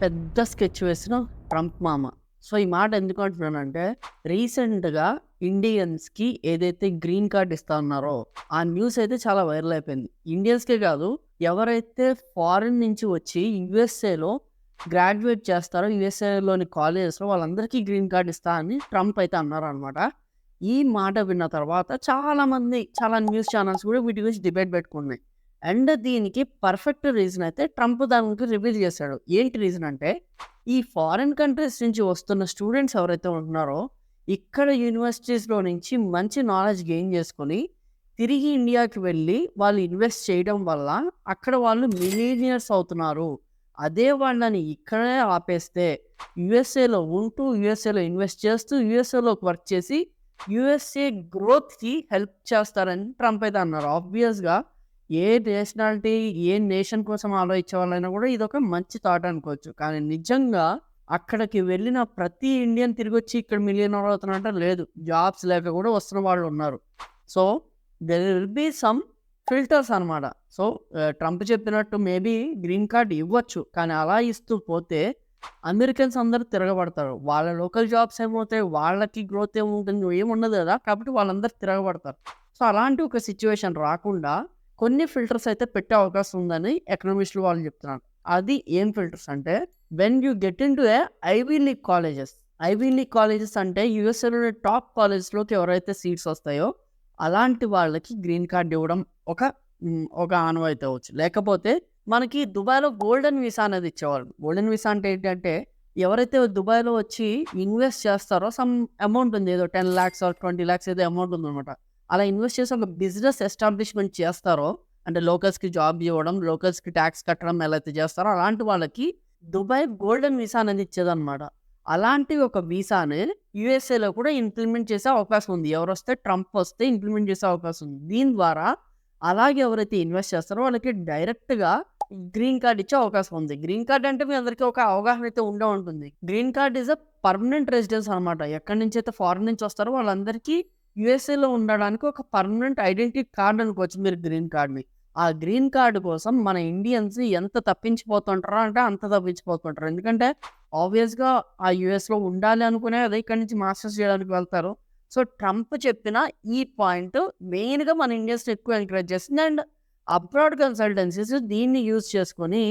పెద్ద స్కెచ్ వేసిన ట్రంప్ మామ. సో, ఈ మాట ఎందుకు అంటున్నానంటే, రీసెంట్‌గా ఇండియన్స్‌కి ఏదైతే గ్రీన్ కార్డ్ ఇస్తా ఉన్నారో, ఆ న్యూస్ అయితే చాలా వైరల్ అయిపోయింది. ఇండియన్స్‌కే కాదు, ఎవరైతే ఫారిన్ నుంచి వచ్చి యూఎస్ఏలో గ్రాడ్యుయేట్ చేస్తారో, యూఎస్ఏలోని కాలేజెస్‌లో వాళ్ళందరికీ గ్రీన్ కార్డ్ ఇస్తా అని ట్రంప్ అయితే అన్నారనమాట. ఈ మాట విన్న తర్వాత చాలా న్యూస్ ఛానెల్స్ కూడా వీటి గురించి డిబేట్ పెట్టుకున్నాయి. అండ్ దీనికి పర్ఫెక్ట్ రీజన్ అయితే ట్రంప్ దాని గురించి రివీల్ చేశాడు. ఏంటి రీజన్ అంటే, ఈ ఫారిన్ కంట్రీస్ నుంచి వస్తున్న స్టూడెంట్స్ ఎవరైతే ఉంటున్నారో, ఇక్కడ యూనివర్సిటీస్‌లో నుంచి మంచి నాలెడ్జ్ గెయిన్ చేసుకొని, తిరిగి ఇండియాకి వెళ్ళి వాళ్ళు ఇన్వెస్ట్ చేయడం వల్ల అక్కడ వాళ్ళు మిలియనియర్స్ అవుతున్నారు. అదే వాళ్ళని ఇక్కడే ఆపేస్తే యూఎస్ఏలో ఉంటూ, యూఎస్ఏలో ఇన్వెస్ట్ చేస్తూ, యూఎస్ఏలోకి వర్క్ చేసి, యూఎస్ఏ గ్రోత్‌కి హెల్ప్ చేస్తారని ట్రంప్ అయితే అన్నారు. ఆబ్వియస్‌గా ఏ నేషనాలిటీ, ఏ నేషన్ కోసం ఆలోచించే వాళ్ళైనా కూడా ఇదొక మంచి థాట్ అనుకోవచ్చు. కానీ నిజంగా అక్కడికి వెళ్ళిన ప్రతి ఇండియన్ తిరిగొచ్చి ఇక్కడ మిలియనర్ అవుతున్నారంటే లేదు. జాబ్స్ లేక కూడా వస్తున్న వాళ్ళున్నారు. So, there will be some filters అనమాట. సో, ట్రంప్ చెప్పినట్టు మేబీ గ్రీన్ కార్డ్ ఇవ్వచ్చు. కానీ అలా ఇస్తూ పోతే అమెరికన్స్ అందరూ తిరగబడతారు. వాళ్ళ లోకల్ జాబ్స్ ఏమవుతాయి? వాళ్ళకి గ్రోత్ ఏముంటుంది? ఏముండదు కదా! కాబట్టి వాళ్ళందరూ తిరగబడతారు. సో, అలాంటి ఒక సిట్యుయేషన్ రాకుండా కొన్ని ఫిల్టర్స్ అయితే పెట్టే అవకాశం ఉందని ఎకనామిస్టులు వాళ్ళు చెప్తున్నారు. అది ఏం ఫిల్టర్స్ అంటే, when you get into ivy league colleges. Ivy league colleges అంటే యూఎస్ఏలోని టాప్ కాలేజెస్‌లోకి ఎవరైతే సీట్స్ వస్తాయో, అలాంటి వాళ్ళకి గ్రీన్ కార్డ్ ఇవ్వడం ఒక ఆనవాయితీ అవ్వచ్చు. లేకపోతే మనకి దుబాయ్‌లో గోల్డెన్ వీసా అనేది ఇచ్చేవాళ్ళు. గోల్డెన్ వీసా అంటే ఏంటంటే, ఎవరైతే దుబాయ్‌లో వచ్చి ఇన్వెస్ట్ చేస్తారో సమ్ అమౌంట్ ఉంది. ఏదో 10,00,000 ఆర్ 20,00,000 ఏదో అమౌంట్ ఉందనమాట. అలా ఇన్వెస్ట్ చేసి ఒక బిజినెస్ ఎస్టాబ్లిష్‌మెంట్ చేస్తారో, అంటే లోకల్స్‌కి జాబ్ ఇవ్వడం, లోకల్స్‌కి టాక్స్ కట్టడం ఎలా అయితే చేస్తారో, అలాంటి వాళ్ళకి దుబాయ్ గోల్డెన్ వీసా అనేది ఇచ్చేదనమాట. అలాంటి ఒక వీసాని యూఎస్ఏలో కూడా ఇంప్లిమెంట్ చేసే అవకాశం ఉంది. ఎవరొస్తే ట్రంప్ వస్తే ఇంప్లిమెంట్ చేసే అవకాశం ఉంది. దీని ద్వారా అలాగే ఎవరైతే ఇన్వెస్ట్ చేస్తారో వాళ్ళకి డైరెక్ట్‌గా గ్రీన్ కార్డ్ ఇచ్చే అవకాశం ఉంది. గ్రీన్ కార్డ్ అంటే మీ అందరికీ ఒక అవగాహన అయితే ఉండే ఉంటుంది. Green card is a permanent residence అనమాట. ఎక్కడి నుంచైతే ఫారిన్ నుంచి వస్తారో వాళ్ళందరికీ యూఎస్ఏలో ఉండడానికి ఒక పర్మనెంట్ ఐడెంటిటీ కార్డ్ అనుకోవచ్చు మీరు గ్రీన్ కార్డ్‌ని. ఆ గ్రీన్ కార్డ్ కోసం మన ఇండియన్స్ ఎంత తప్పించిపోతుంటారో అంటే అంత తప్పించిపోతుంటారు. ఎందుకంటే ఆబ్వియస్‌గా ఆ యూఎస్‌లో ఉండాలి అనుకునే కదా ఇక్కడి నుంచి మాస్టర్స్ చేయడానికి వెళ్తారు. సో, ట్రంప్ చెప్పిన ఈ పాయింట్ మెయిన్‌గా మన ఇండియన్స్‌ని ఎక్కువ ఎంకరేజ్ చేస్తుంది. అండ్ అబ్రాడ్ కన్సల్టెన్సీస్ దీన్ని యూజ్ చేసుకొని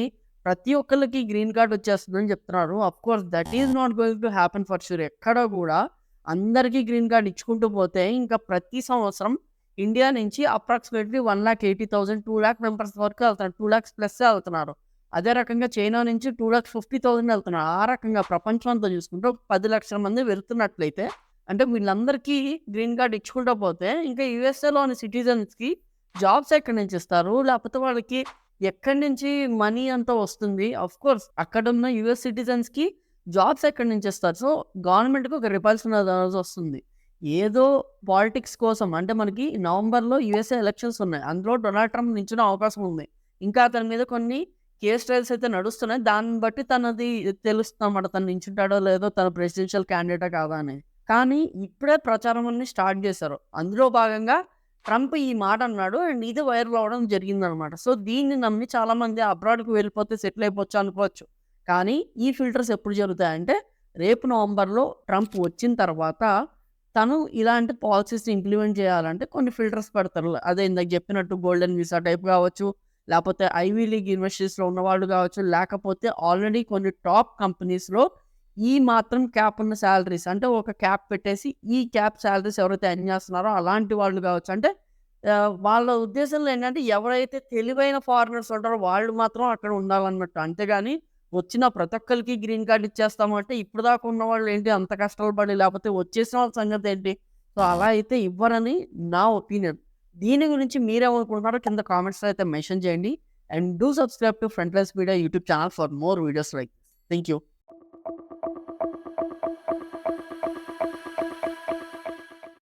ప్రతి ఒక్కళ్ళకి గ్రీన్ కార్డ్ వచ్చేస్తుందని చెప్తున్నారు. Of course that is not going to happen for sure. ఎక్కడ కూడా అందరికీ గ్రీన్ కార్డ్ ఇచ్చుకుంటూ పోతే ఇంకా ప్రతి సంవత్సరం ఇండియా నుంచి అప్రాక్సిమేట్‌లీ 1,80,000, 2,00,000 మెంబర్స్ వరకు వెళ్తున్నారు. 2,00,000 ప్లస్సే వెళ్తున్నారు. అదే రకంగా చైనా నుంచి 2,50,000 వెళ్తున్నారు. ఆ రకంగా ప్రపంచం అంతా చూసుకుంటే ఒక 10,00,000 మంది వెళ్తున్నట్లయితే, అంటే వీళ్ళందరికీ గ్రీన్ కార్డ్ ఇచ్చుకుంటూ పోతే ఇంకా యూఎస్ఏలోని సిటిజన్స్‌కి జాబ్స్ ఎక్కడి నుంచి ఇస్తారు? లేకపోతే వాళ్ళకి ఎక్కడి నుంచి మనీ అంతా వస్తుంది? ఆఫ్‌కోర్స్ అక్కడున్న యూఎస్ సిటిజన్స్‌కి జాబ్స్ ఎక్కడి నుంచి ఇస్తారు? సో, గవర్నమెంట్‌కి ఒక రిపల్షన్ అనేది వస్తుంది. ఏదో పాలిటిక్స్ కోసం అంటే మనకి నవంబర్‌లో యూఎస్ఏ ఎలక్షన్స్ ఉన్నాయి. అందులో డొనాల్డ్ ట్రంప్ నించునే అవకాశం ఉంది. ఇంకా అతని మీద కొన్ని కేస్ ట్రయల్స్ అయితే నడుస్తున్నాయి. దాన్ని బట్టి తనది తెలుస్తుందన్నమాట. తను నించుంటాడో లేదో, తను ప్రెసిడెన్షియల్ క్యాండిడేటా కాదా అని. కానీ ఇప్పుడే ప్రచారం అన్ని స్టార్ట్ చేశారు. అందులో భాగంగా ట్రంప్ ఈ మాట అన్నాడు. అండ్ ఇది వైరల్ అవ్వడం జరిగిందనమాట. సో, దీన్ని నమ్మి చాలామంది అబ్రాడ్‌కి వెళ్ళిపోతే సెటిల్ అయిపోవచ్చు అనుకోవచ్చు. కానీ ఈ ఫిల్టర్స్ ఎప్పుడు జరుగుతాయంటే, రేపు నవంబర్‌లో ట్రంప్ వచ్చిన తర్వాత తను ఇలాంటి పాలిసీస్‌ని ఇంప్లిమెంట్ చేయాలంటే కొన్ని ఫిల్టర్స్ పెడతారు. అదే ఇందాక చెప్పినట్టు గోల్డెన్ వీసా టైప్ కావచ్చు, లేపోతే ఐవీ లీగ్ యూనివర్సిటీస్‌లో ఉన్నవాళ్ళు కావచ్చు, లేకపోతే ఆల్రెడీ కొన్ని టాప్ కంపెనీస్‌లో ఈ మాత్రం క్యాప్ ఉన్న సాలరీస్ అంటే ఒక క్యాప్ పెట్టేసి ఈ క్యాప్ సాలరీస్ ఎవరైతే ఎర్న్ చేస్తున్నారో అలాంటి వాళ్ళు కావచ్చు. అంటే వాళ్ళ ఉద్దేశంలో ఏంటంటే ఎవరైతే తెలివైన ఫారినర్స్ ఉంటారో వాళ్ళు మాత్రం అక్కడ ఉండాలన్నట్టు. అంతేగాని వచ్చిన ప్రతి ఒక్కళ్ళకి గ్రీన్ కార్డ్ ఇచ్చేస్తామంటే ఇప్పటిదాకా ఉన్నవాళ్ళు ఏంటి అంత కష్టాలు పడి లేకపోతే వచ్చేసిన వాళ్ళ సంగతి ఏంటి? సో, అలా అయితే ఇవ్వరని నా ఒపీనియన్. దీని గురించి మీరేమనుకుంటున్నారో కింద కామెంట్స్‌లో అయితే మెన్షన్ చేయండి. And do subscribe to Frontlines media YouTube channel for more videos like thank you.